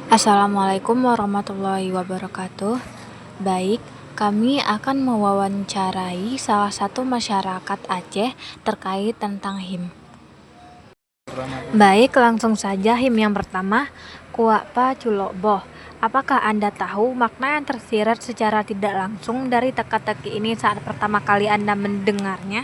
Assalamualaikum warahmatullahi wabarakatuh. Baik, kami akan mewawancarai salah satu masyarakat Aceh terkait tentang HIM. Baik, langsung saja HIM yang pertama, Kuakpa Culok Boh. Apakah Anda tahu makna yang tersirat secara tidak langsung dari teka-teki ini saat pertama kali Anda mendengarnya?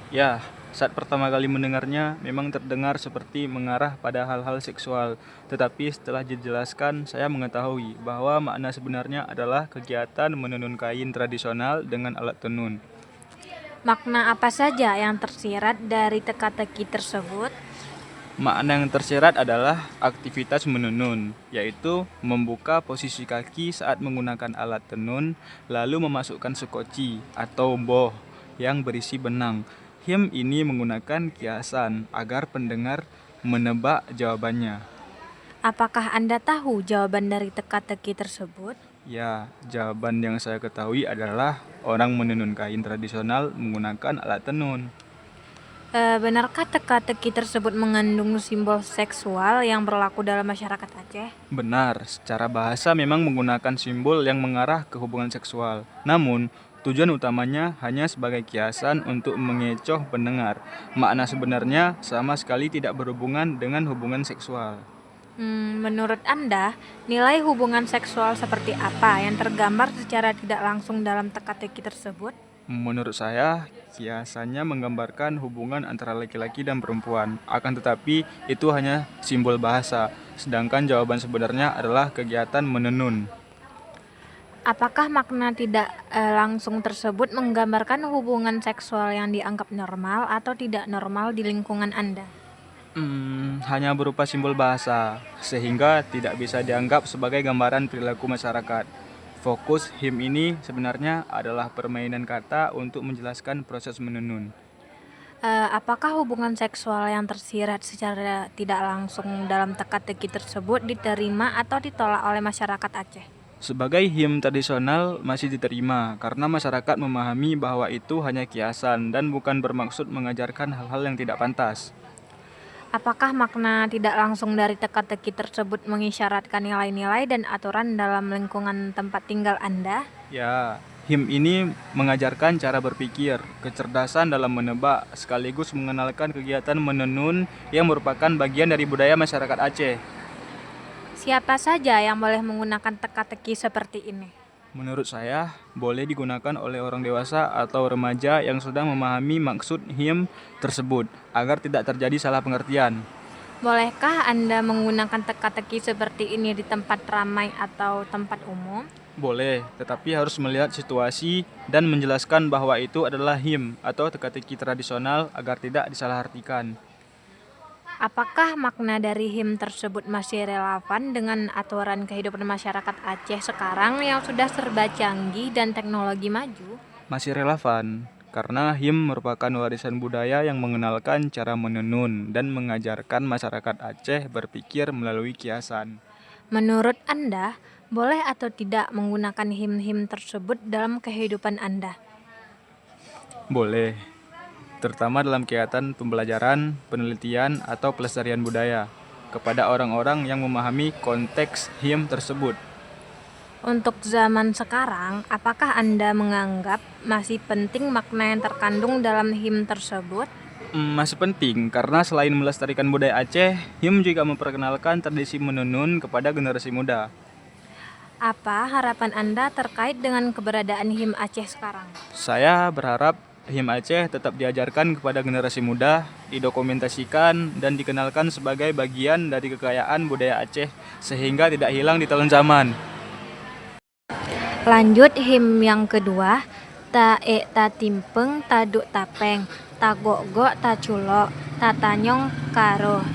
Ya, saat pertama kali mendengarnya memang terdengar seperti mengarah pada hal-hal seksual. Tetapi setelah dijelaskan, saya mengetahui bahwa makna sebenarnya adalah kegiatan menenun kain tradisional dengan alat tenun. Makna apa saja yang tersirat dari teka-teki tersebut? Makna yang tersirat adalah aktivitas menenun, yaitu membuka posisi kaki saat menggunakan alat tenun, lalu memasukkan sekoci atau boh yang berisi benang. Him ini menggunakan kiasan agar pendengar menebak jawabannya. Apakah Anda tahu jawaban dari teka-teki tersebut? Ya, jawaban yang saya ketahui adalah orang menenun kain tradisional menggunakan alat tenun. Benarkah teka-teki tersebut mengandung simbol seksual yang berlaku dalam masyarakat Aceh? Benar, secara bahasa memang menggunakan simbol yang mengarah ke hubungan seksual. Namun, tujuan utamanya hanya sebagai kiasan untuk mengecoh pendengar. Makna sebenarnya sama sekali tidak berhubungan dengan hubungan seksual. Menurut Anda, nilai hubungan seksual seperti apa yang tergambar secara tidak langsung dalam teka-teki tersebut? Menurut saya, kiasannya menggambarkan hubungan antara laki-laki dan perempuan. Akan tetapi, itu hanya simbol bahasa, sedangkan jawaban sebenarnya adalah kegiatan menenun. Apakah makna tidak langsung tersebut menggambarkan hubungan seksual yang dianggap normal atau tidak normal di lingkungan Anda? Hanya berupa simbol bahasa, sehingga tidak bisa dianggap sebagai gambaran perilaku masyarakat. Fokus him ini sebenarnya adalah permainan kata untuk menjelaskan proses menenun. Apakah hubungan seksual yang tersirat secara tidak langsung dalam teka-teki tersebut diterima atau ditolak oleh masyarakat Aceh? Sebagai him tradisional masih diterima karena masyarakat memahami bahwa itu hanya kiasan dan bukan bermaksud mengajarkan hal-hal yang tidak pantas. Apakah makna tidak langsung dari teka-teki tersebut mengisyaratkan nilai-nilai dan aturan dalam lingkungan tempat tinggal Anda? Ya, him ini mengajarkan cara berpikir, kecerdasan dalam menebak, sekaligus mengenalkan kegiatan menenun yang merupakan bagian dari budaya masyarakat Aceh. Siapa saja yang boleh menggunakan teka-teki seperti ini? Menurut saya, boleh digunakan oleh orang dewasa atau remaja yang sudah memahami maksud him tersebut, agar tidak terjadi salah pengertian. Bolehkah Anda menggunakan teka-teki seperti ini di tempat ramai atau tempat umum? Boleh, tetapi harus melihat situasi dan menjelaskan bahwa itu adalah him atau teka-teki tradisional agar tidak disalahartikan. Apakah makna dari HIM tersebut masih relevan dengan aturan kehidupan masyarakat Aceh sekarang yang sudah serba canggih dan teknologi maju? Masih relevan, karena him merupakan warisan budaya yang mengenalkan cara menenun dan mengajarkan masyarakat Aceh berpikir melalui kiasan. Menurut Anda, boleh atau tidak menggunakan HIM-HIM tersebut dalam kehidupan Anda? Boleh, terutama dalam kegiatan pembelajaran, penelitian, atau pelestarian budaya, kepada orang-orang yang memahami konteks him tersebut. Untuk zaman sekarang, apakah Anda menganggap masih penting makna yang terkandung dalam HIM tersebut? Masih penting, karena selain melestarikan budaya Aceh, him juga memperkenalkan tradisi menenun kepada generasi muda. Apa harapan Anda terkait dengan keberadaan HIM Aceh sekarang? Saya berharap him Aceh tetap diajarkan kepada generasi muda, didokumentasikan, dan dikenalkan sebagai bagian dari kekayaan budaya Aceh, sehingga tidak hilang di tahun zaman. Lanjut HIM yang kedua, ta e ta timpeng ta duk tapeng, ta gok ta culok, ta tanyong karo.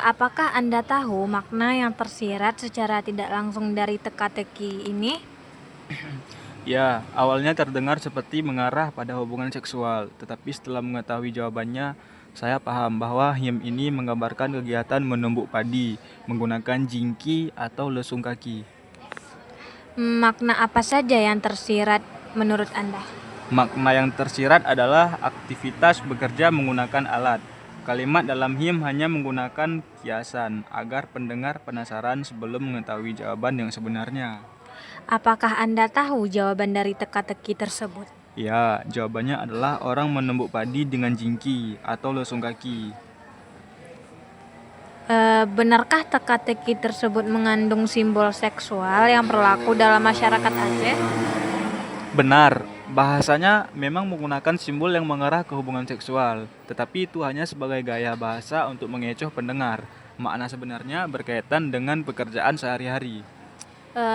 Apakah Anda tahu makna yang tersirat secara tidak langsung dari teka-teki ini? Ya, awalnya terdengar seperti mengarah pada hubungan seksual, tetapi setelah mengetahui jawabannya, saya paham bahwa him ini menggambarkan kegiatan menumbuk padi menggunakan jingki atau lesung kaki. Makna apa saja yang tersirat menurut Anda? Makna yang tersirat adalah aktivitas bekerja menggunakan alat. Kalimat dalam him hanya menggunakan kiasan agar pendengar penasaran sebelum mengetahui jawaban yang sebenarnya. Apakah Anda tahu jawaban dari teka-teki tersebut? Ya, jawabannya adalah orang menumbuk padi dengan jingki atau lesung kaki. Benarkah teka-teki tersebut mengandung simbol seksual yang berlaku dalam masyarakat Aceh? Benar, bahasanya memang menggunakan simbol yang mengarah ke hubungan seksual, tetapi itu hanya sebagai gaya bahasa untuk mengecoh pendengar. Makna sebenarnya berkaitan dengan pekerjaan sehari-hari.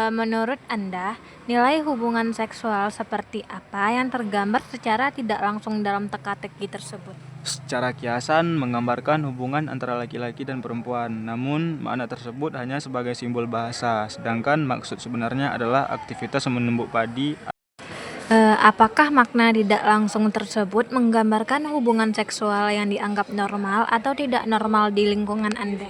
Menurut Anda, nilai hubungan seksual seperti apa yang tergambar secara tidak langsung dalam teka-teki tersebut? Secara kiasan menggambarkan hubungan antara laki-laki dan perempuan, namun makna tersebut hanya sebagai simbol bahasa, sedangkan maksud sebenarnya adalah aktivitas menumbuk padi. Apakah makna tidak langsung tersebut menggambarkan hubungan seksual yang dianggap normal atau tidak normal di lingkungan Anda?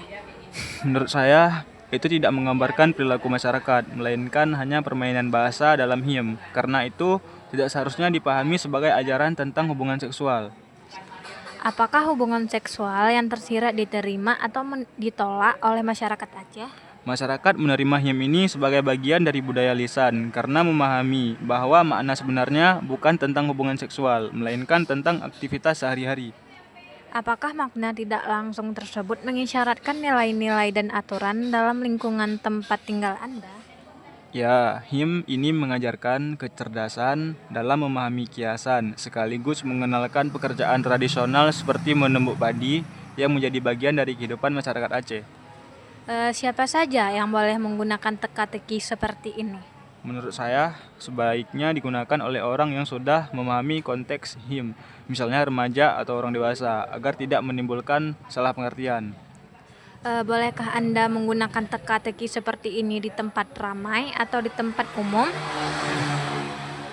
Menurut saya, itu tidak menggambarkan perilaku masyarakat, melainkan hanya permainan bahasa dalam hiem. Karena itu, tidak seharusnya dipahami sebagai ajaran tentang hubungan seksual. Apakah hubungan seksual yang tersirat diterima atau ditolak oleh masyarakat Aceh? Masyarakat menerima hiem ini sebagai bagian dari budaya lisan karena memahami bahwa makna sebenarnya bukan tentang hubungan seksual, melainkan tentang aktivitas sehari-hari. Apakah makna tidak langsung tersebut mengisyaratkan nilai-nilai dan aturan dalam lingkungan tempat tinggal Anda? Ya, him ini mengajarkan kecerdasan dalam memahami kiasan, sekaligus mengenalkan pekerjaan tradisional seperti menumbuk padi yang menjadi bagian dari kehidupan masyarakat Aceh. Siapa saja yang boleh menggunakan teka-teki seperti ini? Menurut saya, sebaiknya digunakan oleh orang yang sudah memahami konteks him, misalnya remaja atau orang dewasa, agar tidak menimbulkan salah pengertian. Bolehkah Anda menggunakan teka-teki seperti ini di tempat ramai atau di tempat umum?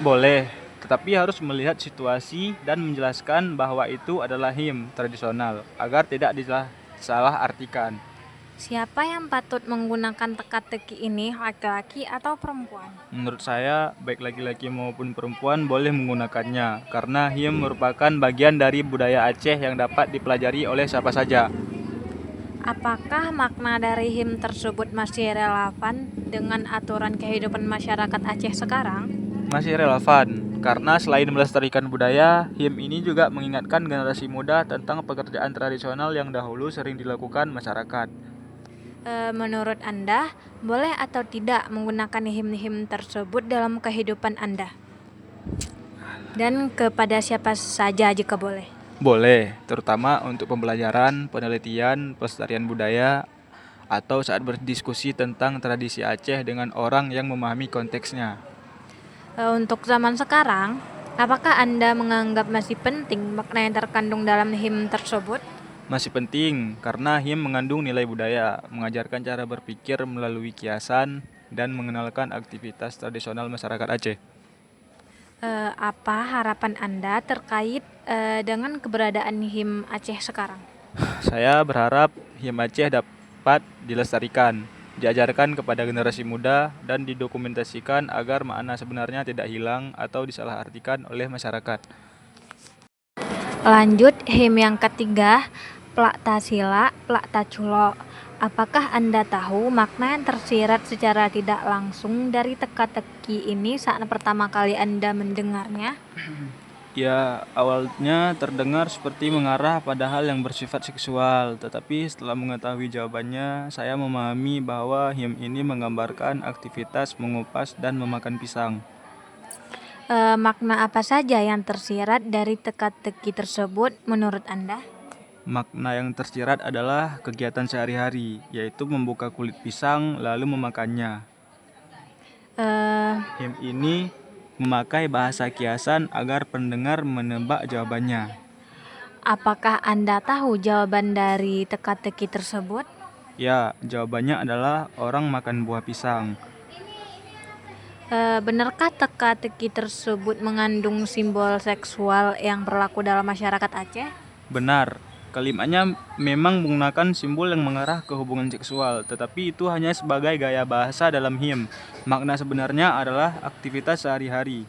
Boleh, tetapi harus melihat situasi dan menjelaskan bahwa itu adalah him tradisional, agar tidak disalah artikan. Siapa yang patut menggunakan teka-teki ini, laki-laki atau perempuan? Menurut saya, baik laki-laki maupun perempuan boleh menggunakannya, karena him merupakan bagian dari budaya Aceh yang dapat dipelajari oleh siapa saja. Apakah makna dari him tersebut masih relevan dengan aturan kehidupan masyarakat Aceh sekarang? Masih relevan, karena selain melestarikan budaya, him ini juga mengingatkan generasi muda tentang pekerjaan tradisional yang dahulu sering dilakukan masyarakat. Menurut Anda, boleh atau tidak menggunakan him-him tersebut dalam kehidupan Anda? Dan kepada siapa saja jika boleh? Boleh, terutama untuk pembelajaran, penelitian, pelestarian budaya, atau saat berdiskusi tentang tradisi Aceh dengan orang yang memahami konteksnya. Untuk zaman sekarang, apakah Anda menganggap masih penting makna yang terkandung dalam him tersebut? Masih penting, karena him mengandung nilai budaya, mengajarkan cara berpikir melalui kiasan, dan mengenalkan aktivitas tradisional masyarakat Aceh. Apa harapan Anda terkait dengan keberadaan him Aceh sekarang? Saya berharap him Aceh dapat dilestarikan, diajarkan kepada generasi muda, dan didokumentasikan agar makna sebenarnya tidak hilang atau disalahartikan oleh masyarakat. Lanjut, him yang ketiga, Plak Tasila, Plak Taculo. Apakah Anda tahu makna yang tersirat secara tidak langsung dari teka-teki ini saat pertama kali Anda mendengarnya? Ya, awalnya terdengar seperti mengarah pada hal yang bersifat seksual, tetapi setelah mengetahui jawabannya, saya memahami bahwa him ini menggambarkan aktivitas mengupas dan memakan pisang. Makna apa saja yang tersirat dari teka-teki tersebut menurut Anda? Makna yang tersirat adalah kegiatan sehari-hari, yaitu membuka kulit pisang lalu memakannya. Eh, Him ini memakai bahasa kiasan agar pendengar menebak jawabannya. apakah Anda tahu jawaban dari teka-teki tersebut? Ya, jawabannya adalah orang makan buah pisang. Benarkah teka-teki tersebut mengandung simbol seksual yang berlaku dalam masyarakat Aceh? Benar, kalimatnya memang menggunakan simbol yang mengarah ke hubungan seksual, tetapi itu hanya sebagai gaya bahasa dalam him. Makna sebenarnya adalah aktivitas sehari-hari.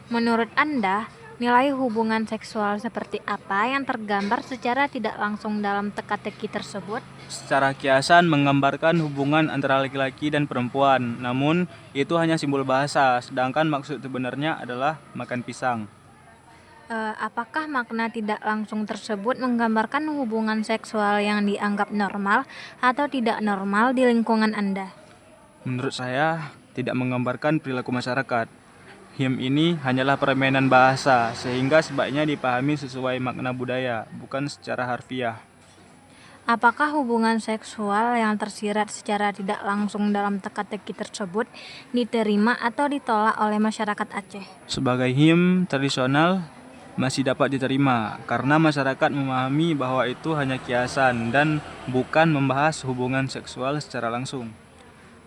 Menurut Anda, Nilai hubungan seksual seperti apa yang tergambar secara tidak langsung dalam teka-teki tersebut? Secara kiasan menggambarkan hubungan antara laki-laki dan perempuan, namun itu hanya simbol bahasa, sedangkan maksud sebenarnya adalah makan pisang. Apakah makna tidak langsung tersebut menggambarkan hubungan seksual yang dianggap normal atau tidak normal di lingkungan Anda? Menurut saya, tidak menggambarkan perilaku masyarakat. Him ini hanyalah permainan bahasa, sehingga sebaiknya dipahami sesuai makna budaya, bukan secara harfiah. Apakah hubungan seksual yang tersirat secara tidak langsung dalam teka-teki tersebut diterima atau ditolak oleh masyarakat Aceh? Sebagai him tradisional, masih dapat diterima, karena masyarakat memahami bahwa itu hanya kiasan dan bukan membahas hubungan seksual secara langsung.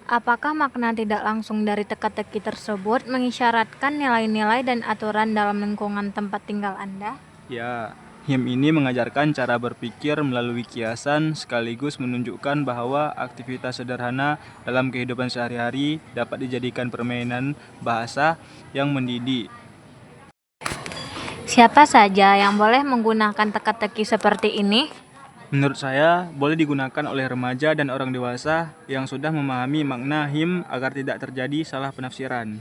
Apakah makna tidak langsung dari teka-teki tersebut mengisyaratkan nilai-nilai dan aturan dalam lingkungan tempat tinggal Anda? Ya, him ini mengajarkan cara berpikir melalui kiasan sekaligus menunjukkan bahwa aktivitas sederhana dalam kehidupan sehari-hari dapat dijadikan permainan bahasa yang mendidik. Siapa saja yang boleh menggunakan teka-teki seperti ini? Menurut saya, boleh digunakan oleh remaja dan orang dewasa yang sudah memahami makna him agar tidak terjadi salah penafsiran.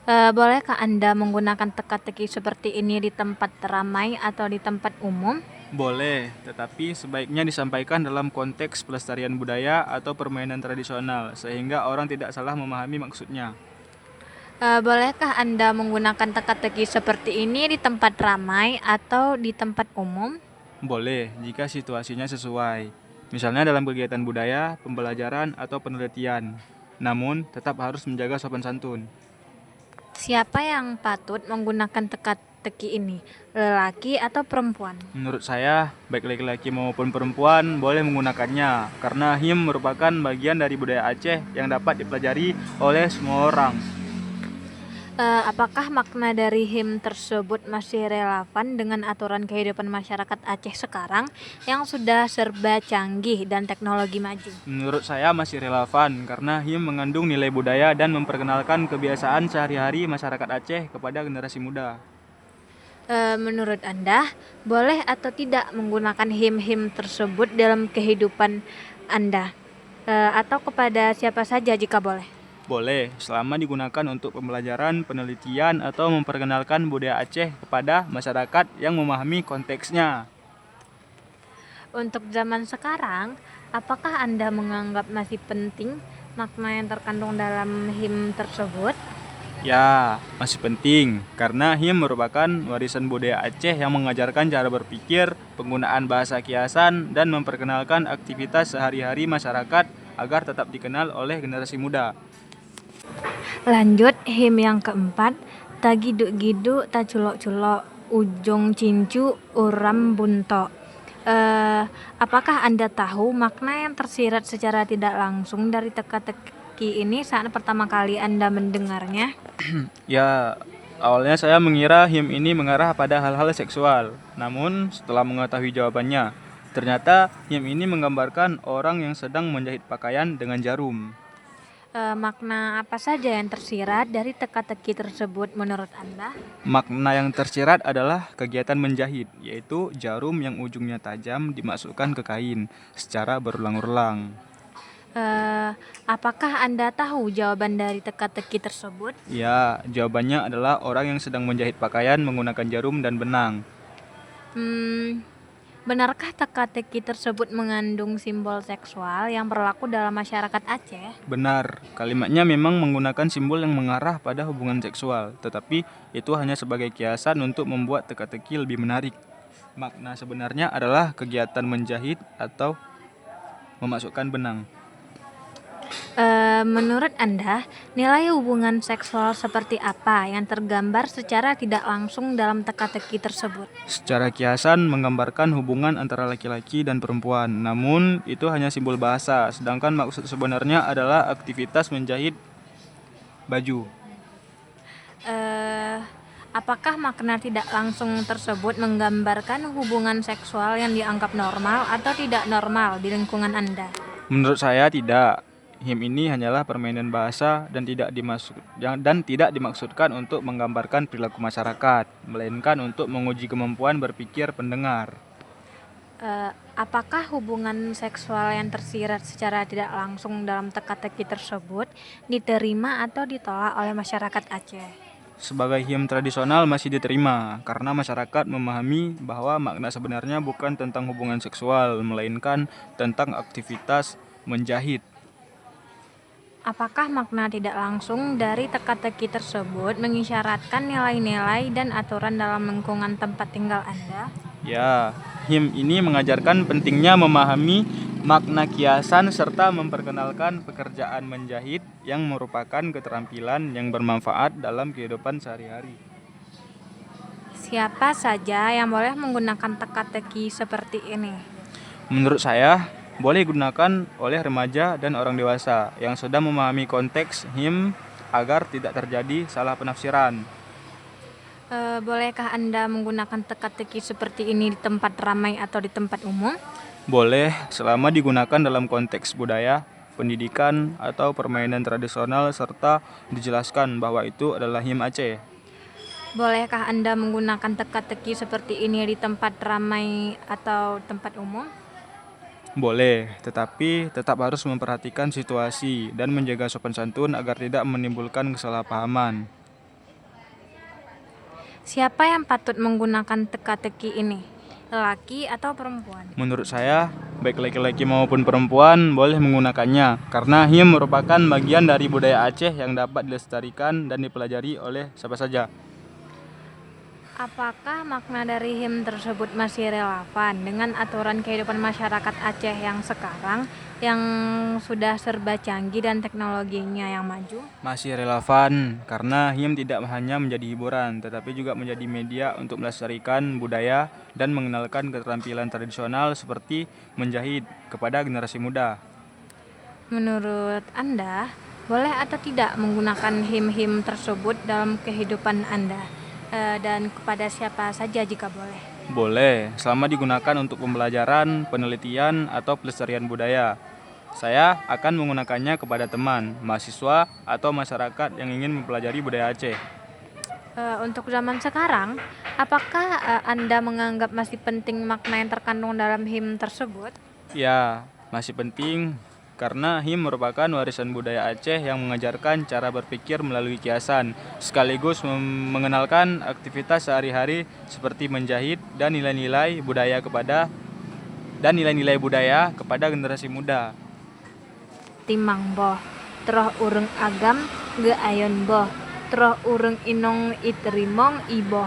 Bolehkah Anda menggunakan teka-teki seperti ini di tempat ramai atau di tempat umum? Boleh, tetapi sebaiknya disampaikan dalam konteks pelestarian budaya atau permainan tradisional, sehingga orang tidak salah memahami maksudnya. Bolehkah Anda menggunakan teka-teki seperti ini di tempat ramai atau di tempat umum? Boleh, jika situasinya sesuai. Misalnya dalam kegiatan budaya, pembelajaran, atau penelitian. Namun, tetap harus menjaga sopan santun. Siapa yang patut menggunakan teka-teki ini? Lelaki atau perempuan? Menurut saya, baik laki-laki maupun perempuan boleh menggunakannya, karena him merupakan bagian dari budaya Aceh yang dapat dipelajari oleh semua orang. Apakah makna dari him tersebut masih relevan dengan aturan kehidupan masyarakat Aceh sekarang yang sudah serba canggih dan teknologi maju? Menurut saya masih relevan, karena him mengandung nilai budaya dan memperkenalkan kebiasaan sehari-hari masyarakat Aceh kepada generasi muda. Menurut Anda, boleh atau tidak menggunakan him-him tersebut dalam kehidupan Anda? Atau kepada siapa saja jika boleh? Boleh, selama digunakan untuk pembelajaran, penelitian, atau memperkenalkan budaya Aceh kepada masyarakat yang memahami konteksnya. Untuk zaman sekarang, apakah Anda menganggap masih penting makna yang terkandung dalam him tersebut? Ya, masih penting, karena him merupakan warisan budaya Aceh yang mengajarkan cara berpikir, penggunaan bahasa kiasan, dan memperkenalkan aktivitas sehari-hari masyarakat agar tetap dikenal oleh generasi muda. Lanjut, him yang keempat, tagiduk-giduk taculok-culok, ujung cincu uram buntok. Apakah Anda tahu makna yang tersirat secara tidak langsung dari teka-teki ini saat pertama kali Anda mendengarnya? Ya, awalnya saya mengira him ini mengarah pada hal-hal seksual. Namun, setelah mengetahui jawabannya, ternyata him ini menggambarkan orang yang sedang menjahit pakaian dengan jarum. Makna apa saja yang tersirat dari teka-teki tersebut menurut Anda? Makna yang tersirat adalah kegiatan menjahit, yaitu jarum yang ujungnya tajam dimasukkan ke kain secara berulang-ulang. Apakah Anda tahu jawaban dari teka-teki tersebut? Ya, jawabannya adalah orang yang sedang menjahit pakaian menggunakan jarum dan benang. Benarkah teka-teki tersebut mengandung simbol seksual yang berlaku dalam masyarakat Aceh? Benar, kalimatnya memang menggunakan simbol yang mengarah pada hubungan seksual, tetapi itu hanya sebagai kiasan untuk membuat teka-teki lebih menarik. Makna sebenarnya adalah kegiatan menjahit atau memasukkan benang. Menurut Anda, nilai hubungan seksual seperti apa yang tergambar secara tidak langsung dalam teka-teki tersebut? Secara kiasan menggambarkan hubungan antara laki-laki dan perempuan, namun itu hanya simbol bahasa, sedangkan maksud sebenarnya adalah aktivitas menjahit baju. Apakah makna tidak langsung tersebut menggambarkan hubungan seksual yang dianggap normal atau tidak normal di lingkungan Anda? Menurut saya tidak. him ini hanyalah permainan bahasa dan tidak dimaksudkan untuk menggambarkan perilaku masyarakat, melainkan untuk menguji kemampuan berpikir pendengar. Apakah hubungan seksual yang tersirat secara tidak langsung dalam teka-teki tersebut diterima atau ditolak oleh masyarakat Aceh? Sebagai him tradisional masih diterima, karena masyarakat memahami bahwa makna sebenarnya bukan tentang hubungan seksual, melainkan tentang aktivitas menjahit. Apakah makna tidak langsung dari teka-teki tersebut mengisyaratkan nilai-nilai dan aturan dalam lingkungan tempat tinggal Anda? Ya, him ini mengajarkan pentingnya memahami makna kiasan serta memperkenalkan pekerjaan menjahit yang merupakan keterampilan yang bermanfaat dalam kehidupan sehari-hari. Siapa saja yang boleh menggunakan teka-teki seperti ini? Menurut saya, boleh digunakan oleh remaja dan orang dewasa yang sudah memahami konteks him agar tidak terjadi salah penafsiran. Bolehkah Anda menggunakan teka-teki seperti ini di tempat ramai atau di tempat umum? Boleh selama digunakan dalam konteks budaya, pendidikan, atau permainan tradisional serta dijelaskan bahwa itu adalah him Aceh. Bolehkah Anda menggunakan teka-teki seperti ini di tempat ramai atau tempat umum? Boleh, tetapi tetap harus memperhatikan situasi dan menjaga sopan santun agar tidak menimbulkan kesalahpahaman. Siapa yang patut menggunakan teka-teki ini? Lelaki atau perempuan? Menurut saya, baik laki-laki maupun perempuan boleh menggunakannya karena him merupakan bagian dari budaya Aceh yang dapat dilestarikan dan dipelajari oleh siapa saja. Apakah makna dari him tersebut masih relevan dengan aturan kehidupan masyarakat Aceh yang sekarang yang sudah serba canggih dan teknologinya yang maju? Masih relevan karena him tidak hanya menjadi hiburan tetapi juga menjadi media untuk melestarikan budaya dan mengenalkan keterampilan tradisional seperti menjahit kepada generasi muda. Menurut Anda, boleh atau tidak menggunakan him-him tersebut dalam kehidupan Anda? Dan kepada siapa saja jika boleh? Boleh, selama digunakan untuk pembelajaran, penelitian, atau pelestarian budaya. Saya akan menggunakannya kepada teman, mahasiswa, atau masyarakat yang ingin mempelajari budaya Aceh. Untuk zaman sekarang, apakah Anda menganggap masih penting makna yang terkandung dalam him tersebut? Ya, masih penting karena him merupakan warisan budaya Aceh yang mengajarkan cara berpikir melalui kiasan, sekaligus mengenalkan aktivitas sehari-hari seperti menjahit dan nilai-nilai budaya kepada generasi muda. Timang boh, troh ureng agam ge ayon boh, troh ureng inong iterimong iboh.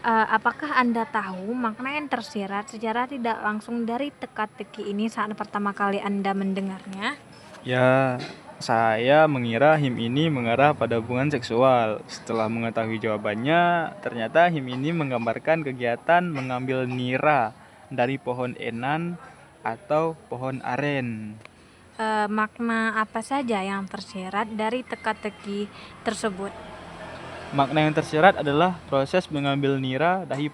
Apakah Anda tahu makna yang tersirat secara tidak langsung dari teka-teki ini saat pertama kali Anda mendengarnya? Ya, saya mengira him ini mengarah pada hubungan seksual. Setelah mengetahui jawabannya, ternyata him ini menggambarkan kegiatan mengambil nira dari pohon enan atau pohon aren. Makna apa saja yang tersirat dari teka-teki tersebut? Makna yang tersirat adalah proses mengambil nira dari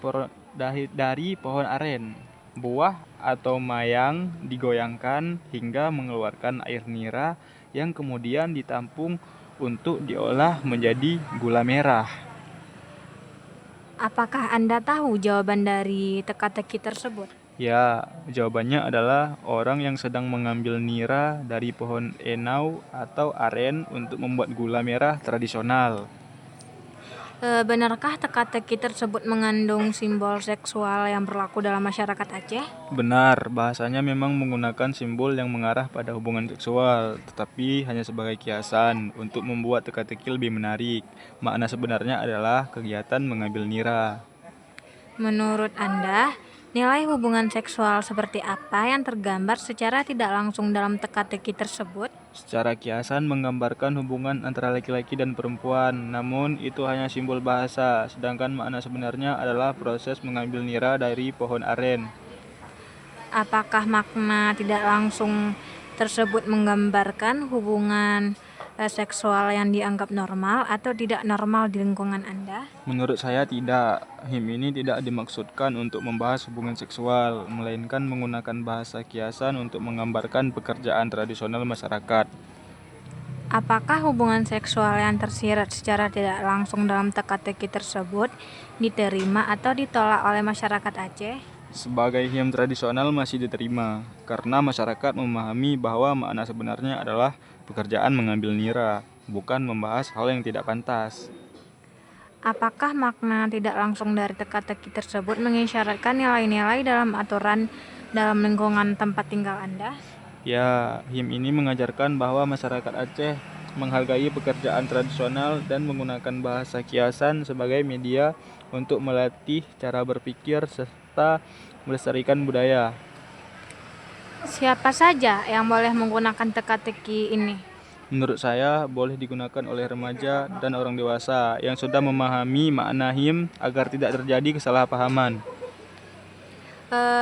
pohon aren. Buah atau mayang digoyangkan hingga mengeluarkan air nira yang kemudian ditampung untuk diolah menjadi gula merah. Apakah Anda tahu jawaban dari teka-teki tersebut? Ya, jawabannya adalah orang yang sedang mengambil nira dari pohon enau atau aren untuk membuat gula merah tradisional. Benarkah teka-teki tersebut mengandung simbol seksual yang berlaku dalam masyarakat Aceh? Benar, bahasanya memang menggunakan simbol yang mengarah pada hubungan seksual, tetapi hanya sebagai kiasan untuk membuat teka-teki lebih menarik. Makna sebenarnya adalah kegiatan mengambil nira. Menurut Anda, nilai hubungan seksual seperti apa yang tergambar secara tidak langsung dalam teka-teki tersebut? Secara kiasan menggambarkan hubungan antara laki-laki dan perempuan, namun itu hanya simbol bahasa, sedangkan makna sebenarnya adalah proses mengambil nira dari pohon aren. Apakah makna tidak langsung tersebut menggambarkan hubungan seksual yang dianggap normal atau tidak normal di lingkungan Anda? Menurut saya tidak. HIM ini tidak dimaksudkan untuk membahas hubungan seksual, melainkan menggunakan bahasa kiasan untuk menggambarkan pekerjaan tradisional masyarakat. Apakah hubungan seksual yang tersirat secara tidak langsung dalam teka-teki tersebut diterima atau ditolak oleh masyarakat Aceh? Sebagai HIM tradisional masih diterima, karena masyarakat memahami bahwa makna sebenarnya adalah pekerjaan mengambil nira, bukan membahas hal yang tidak pantas. Apakah makna tidak langsung dari teka-teki tersebut mengisyaratkan nilai-nilai dalam aturan dalam lingkungan tempat tinggal Anda? Ya, HIM ini mengajarkan bahwa masyarakat Aceh menghargai pekerjaan tradisional dan menggunakan bahasa kiasan sebagai media untuk melatih cara berpikir serta melestarikan budaya. Siapa saja yang boleh menggunakan teka-teki ini? Menurut saya, boleh digunakan oleh remaja dan orang dewasa yang sudah memahami makna HIM agar tidak terjadi kesalahpahaman.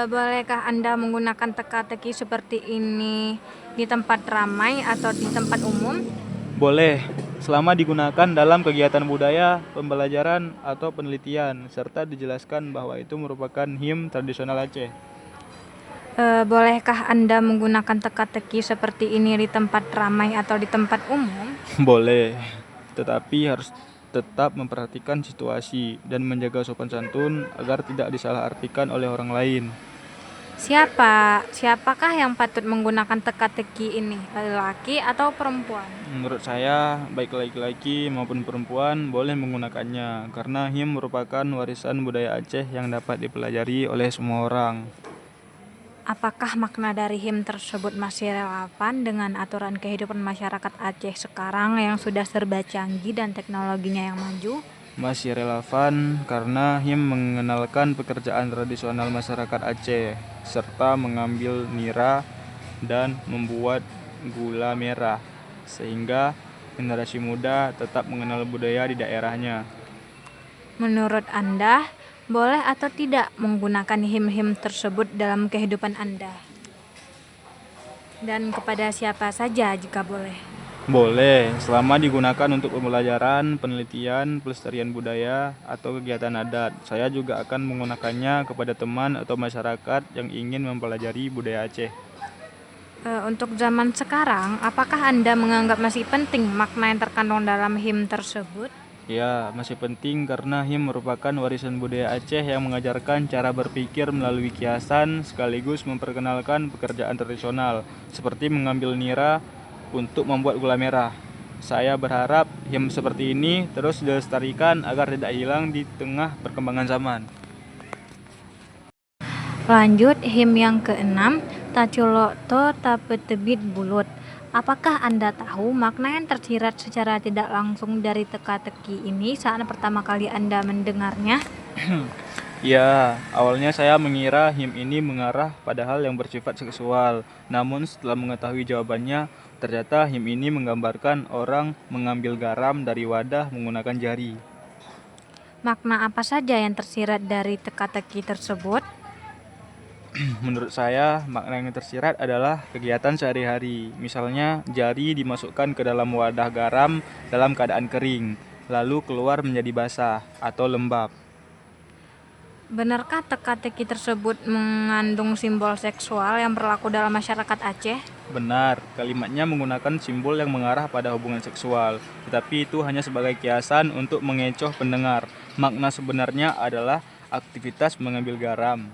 Bolehkah Anda menggunakan teka-teki seperti ini di tempat ramai atau di tempat umum? Boleh, selama digunakan dalam kegiatan budaya, pembelajaran, atau penelitian, serta dijelaskan bahwa itu merupakan HIM tradisional Aceh. Bolehkah Anda menggunakan teka-teki seperti ini di tempat ramai atau di tempat umum? Boleh, tetapi harus tetap memperhatikan situasi dan menjaga sopan santun agar tidak disalahartikan oleh orang lain. Siapakah yang patut menggunakan teka-teki ini? Laki-laki atau perempuan? Menurut saya, baik laki-laki maupun perempuan boleh menggunakannya karena HIM merupakan warisan budaya Aceh yang dapat dipelajari oleh semua orang. Apakah makna dari HIM tersebut masih relevan dengan aturan kehidupan masyarakat Aceh sekarang yang sudah serba canggih dan teknologinya yang maju? Masih relevan karena HIM mengenalkan pekerjaan tradisional masyarakat Aceh serta mengambil nira dan membuat gula merah sehingga generasi muda tetap mengenal budaya di daerahnya. Menurut Anda, boleh atau tidak menggunakan HIM-HIM tersebut dalam kehidupan Anda? Dan kepada siapa saja jika boleh? Boleh, selama digunakan untuk pembelajaran, penelitian, pelestarian budaya, atau kegiatan adat. Saya juga akan menggunakannya kepada teman atau masyarakat yang ingin mempelajari budaya Aceh. Untuk zaman sekarang, apakah Anda menganggap masih penting makna yang terkandung dalam HIM tersebut? Ya, masih penting karena HIM merupakan warisan budaya Aceh yang mengajarkan cara berpikir melalui kiasan sekaligus memperkenalkan pekerjaan tradisional, seperti mengambil nira untuk membuat gula merah. Saya berharap HIM seperti ini terus dilestarikan agar tidak hilang di tengah perkembangan zaman. Lanjut, HIM yang keenam, Taculoto Tapetebit Bulut. Apakah Anda tahu makna yang tersirat secara tidak langsung dari teka-teki ini saat pertama kali Anda mendengarnya? Ya, awalnya saya mengira HIM ini mengarah pada hal yang bersifat seksual. Namun setelah mengetahui jawabannya, ternyata HIM ini menggambarkan orang mengambil garam dari wadah menggunakan jari. Makna apa saja yang tersirat dari teka-teki tersebut? Menurut saya, makna yang tersirat adalah kegiatan sehari-hari. Misalnya, jari dimasukkan ke dalam wadah garam dalam keadaan kering, lalu keluar menjadi basah atau lembab. Benarkah teka-teki tersebut mengandung simbol seksual yang berlaku dalam masyarakat Aceh? Benar, kalimatnya menggunakan simbol yang mengarah pada hubungan seksual, tetapi itu hanya sebagai kiasan untuk mengecoh pendengar. Makna sebenarnya adalah aktivitas mengambil garam.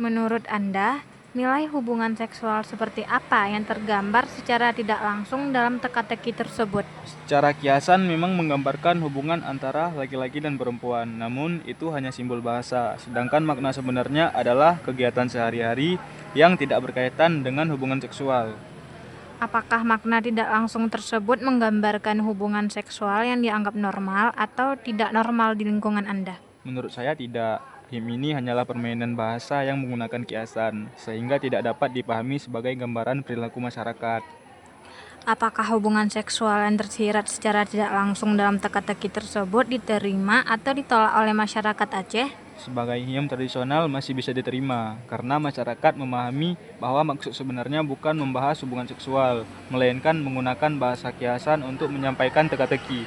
Menurut Anda, nilai hubungan seksual seperti apa yang tergambar secara tidak langsung dalam teka-teki tersebut? Secara kiasan memang menggambarkan hubungan antara laki-laki dan perempuan, namun itu hanya simbol bahasa, sedangkan makna sebenarnya adalah kegiatan sehari-hari yang tidak berkaitan dengan hubungan seksual. Apakah makna tidak langsung tersebut menggambarkan hubungan seksual yang dianggap normal atau tidak normal di lingkungan Anda? Menurut saya tidak. HIM ini hanyalah permainan bahasa yang menggunakan kiasan, sehingga tidak dapat dipahami sebagai gambaran perilaku masyarakat. Apakah hubungan seksual yang tersirat secara tidak langsung dalam teka-teki tersebut diterima atau ditolak oleh masyarakat Aceh? Sebagai hiem tradisional masih bisa diterima, karena masyarakat memahami bahwa maksud sebenarnya bukan membahas hubungan seksual, melainkan menggunakan bahasa kiasan untuk menyampaikan teka-teki.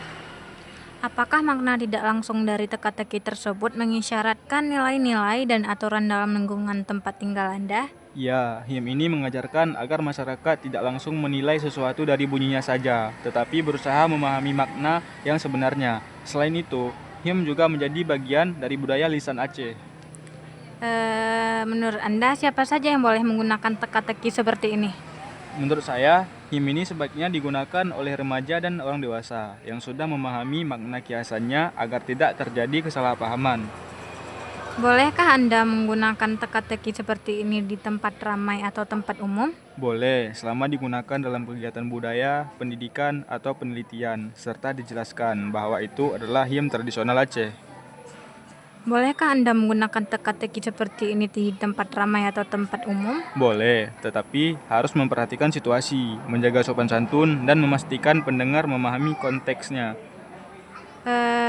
Apakah makna tidak langsung dari teka-teki tersebut mengisyaratkan nilai-nilai dan aturan dalam lingkungan tempat tinggal Anda? Ya, him ini mengajarkan agar masyarakat tidak langsung menilai sesuatu dari bunyinya saja, tetapi berusaha memahami makna yang sebenarnya. Selain itu, him juga menjadi bagian dari budaya lisan Aceh. Menurut Anda, siapa saja yang boleh menggunakan teka-teki seperti ini? Menurut saya, him ini sebaiknya digunakan oleh remaja dan orang dewasa yang sudah memahami makna kiasannya agar tidak terjadi kesalahpahaman. Bolehkah Anda menggunakan teka-teki seperti ini di tempat ramai atau tempat umum? Boleh, selama digunakan dalam kegiatan budaya, pendidikan, atau penelitian, serta dijelaskan bahwa itu adalah him tradisional Aceh. Bolehkah Anda menggunakan teka-teki seperti ini di tempat ramai atau tempat umum? Boleh, tetapi harus memperhatikan situasi, menjaga sopan santun, dan memastikan pendengar memahami konteksnya.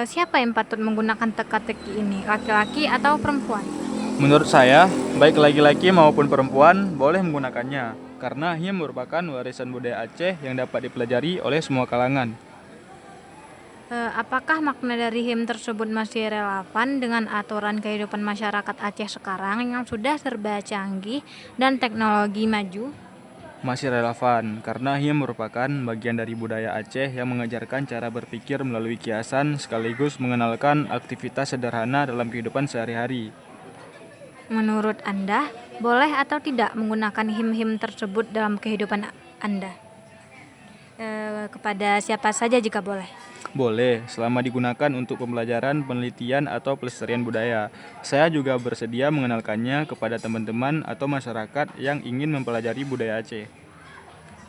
Siapa yang patut menggunakan teka-teki ini? Laki-laki atau perempuan? Menurut saya, baik laki-laki maupun perempuan boleh menggunakannya, karena him merupakan warisan budaya Aceh yang dapat dipelajari oleh semua kalangan. Apakah makna dari him tersebut masih relevan dengan aturan kehidupan masyarakat Aceh sekarang yang sudah serba canggih dan teknologi maju? Masih relevan, karena him merupakan bagian dari budaya Aceh yang mengajarkan cara berpikir melalui kiasan sekaligus mengenalkan aktivitas sederhana dalam kehidupan sehari-hari. Menurut Anda, boleh atau tidak menggunakan him-him tersebut dalam kehidupan Anda? Kepada siapa saja jika boleh? Boleh, selama digunakan untuk pembelajaran, penelitian, atau pelestarian budaya. Saya juga bersedia mengenalkannya kepada teman-teman atau masyarakat yang ingin mempelajari budaya Aceh.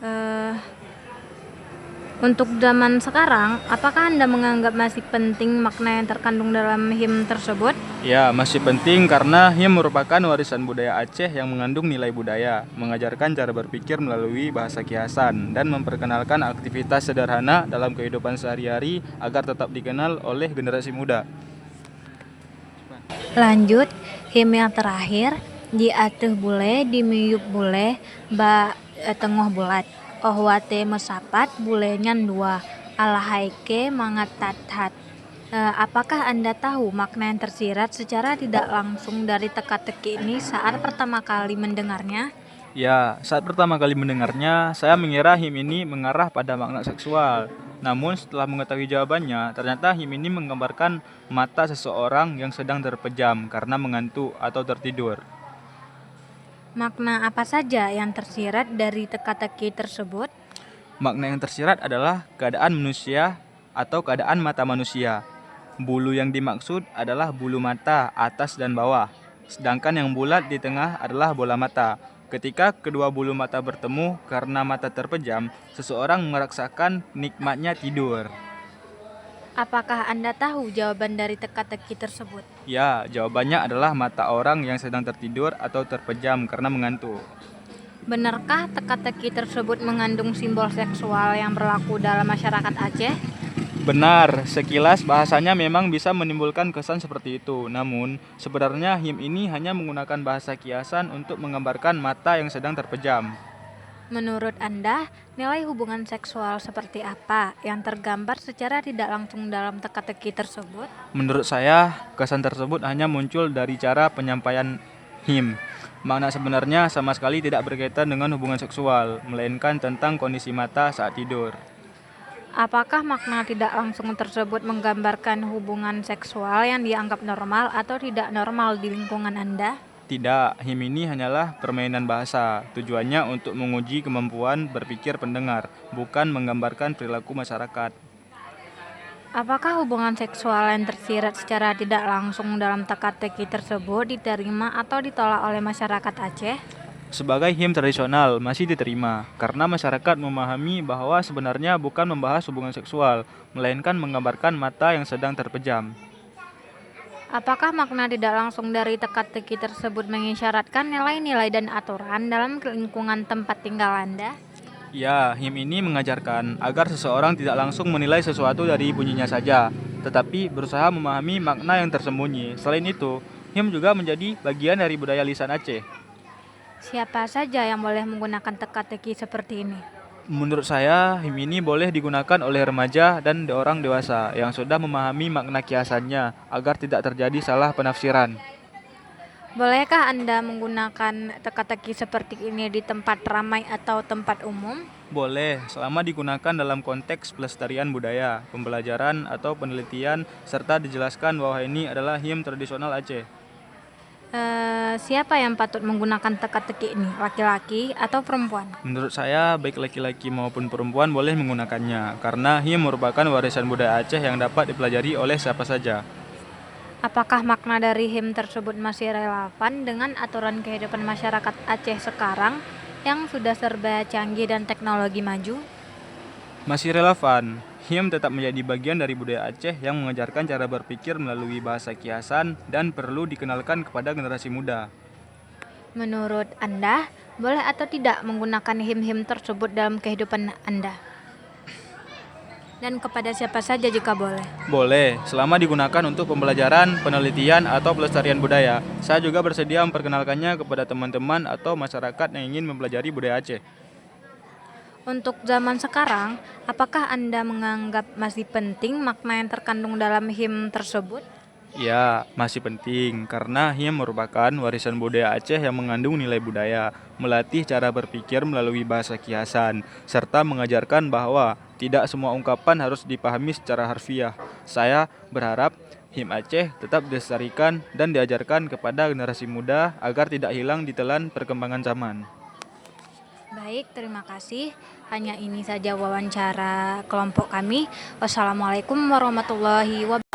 Eh, Untuk zaman sekarang, apakah Anda menganggap masih penting makna yang terkandung dalam him tersebut? Ya, masih penting karena him merupakan warisan budaya Aceh yang mengandung nilai budaya, mengajarkan cara berpikir melalui bahasa kiasan, dan memperkenalkan aktivitas sederhana dalam kehidupan sehari-hari agar tetap dikenal oleh generasi muda. Lanjut, him yang terakhir, di atuh bule, di miyup bule, tengah bulat. Ohwate mesapat, bulenyan dua. Alahaike mangatathat. Apakah Anda tahu makna yang tersirat secara tidak langsung dari teka-teki ini saat pertama kali mendengarnya? Ya, saat pertama kali mendengarnya, saya mengira him ini mengarah pada makna seksual. Namun setelah mengetahui jawabannya, ternyata him ini menggambarkan mata seseorang yang sedang terpejam karena mengantuk atau tertidur. Makna apa saja yang tersirat dari teka-teki tersebut? Makna yang tersirat adalah keadaan manusia atau keadaan mata manusia. Bulu yang dimaksud adalah bulu mata atas dan bawah, sedangkan yang bulat di tengah adalah bola mata. Ketika kedua bulu mata bertemu karena mata terpejam, seseorang merasakan nikmatnya tidur. Apakah Anda tahu jawaban dari teka-teki tersebut? Ya, jawabannya adalah mata orang yang sedang tertidur atau terpejam karena mengantuk. Benarkah teka-teki tersebut mengandung simbol seksual yang berlaku dalam masyarakat Aceh? Benar, sekilas bahasanya memang bisa menimbulkan kesan seperti itu. Namun, sebenarnya him ini hanya menggunakan bahasa kiasan untuk menggambarkan mata yang sedang terpejam. Menurut Anda, nilai hubungan seksual seperti apa yang tergambar secara tidak langsung dalam teka-teki tersebut? Menurut saya, kesan tersebut hanya muncul dari cara penyampaian him. Makna sebenarnya sama sekali tidak berkaitan dengan hubungan seksual, melainkan tentang kondisi mata saat tidur. Apakah makna tidak langsung tersebut menggambarkan hubungan seksual yang dianggap normal atau tidak normal di lingkungan Anda? Tidak, him ini hanyalah permainan bahasa. Tujuannya untuk menguji kemampuan berpikir pendengar, bukan menggambarkan perilaku masyarakat. Apakah hubungan seksual yang tersirat secara tidak langsung dalam teka-teki tersebut diterima atau ditolak oleh masyarakat Aceh? Sebagai him tradisional masih diterima, karena masyarakat memahami bahwa sebenarnya bukan membahas hubungan seksual, melainkan menggambarkan mata yang sedang terpejam. Apakah makna tidak langsung dari teka-teki tersebut mengisyaratkan nilai-nilai dan aturan dalam lingkungan tempat tinggal Anda? Ya, him ini mengajarkan agar seseorang tidak langsung menilai sesuatu dari bunyinya saja, tetapi berusaha memahami makna yang tersembunyi. Selain itu, him juga menjadi bagian dari budaya lisan Aceh. Siapa saja yang boleh menggunakan teka-teki seperti ini? Menurut saya, him ini boleh digunakan oleh remaja dan orang dewasa yang sudah memahami makna kiasannya agar tidak terjadi salah penafsiran. Bolehkah Anda menggunakan teka-teki seperti ini di tempat ramai atau tempat umum? Boleh, selama digunakan dalam konteks pelestarian budaya, pembelajaran, atau penelitian, serta dijelaskan bahwa ini adalah him tradisional Aceh. Siapa yang patut menggunakan teka-teki ini? Laki-laki atau perempuan? Menurut saya, baik laki-laki maupun perempuan boleh menggunakannya, karena him merupakan warisan budaya Aceh yang dapat dipelajari oleh siapa saja. Apakah makna dari him tersebut masih relevan dengan aturan kehidupan masyarakat Aceh sekarang yang sudah serba canggih dan teknologi maju? Masih relevan, him tetap menjadi bagian dari budaya Aceh yang mengajarkan cara berpikir melalui bahasa kiasan dan perlu dikenalkan kepada generasi muda. Menurut Anda, boleh atau tidak menggunakan him-him tersebut dalam kehidupan Anda? Dan kepada siapa saja jika boleh? Boleh, selama digunakan untuk pembelajaran, penelitian, atau pelestarian budaya. Saya juga bersedia memperkenalkannya kepada teman-teman atau masyarakat yang ingin mempelajari budaya Aceh. Untuk zaman sekarang, apakah Anda menganggap masih penting makna yang terkandung dalam him tersebut? Ya, masih penting karena him merupakan warisan budaya Aceh yang mengandung nilai budaya, melatih cara berpikir melalui bahasa kiasan, serta mengajarkan bahwa tidak semua ungkapan harus dipahami secara harfiah. Saya berharap him Aceh tetap dilestarikan dan diajarkan kepada generasi muda agar tidak hilang ditelan perkembangan zaman. Baik, terima kasih. Hanya ini saja wawancara kelompok kami. Wassalamualaikum warahmatullahi wabarakatuh.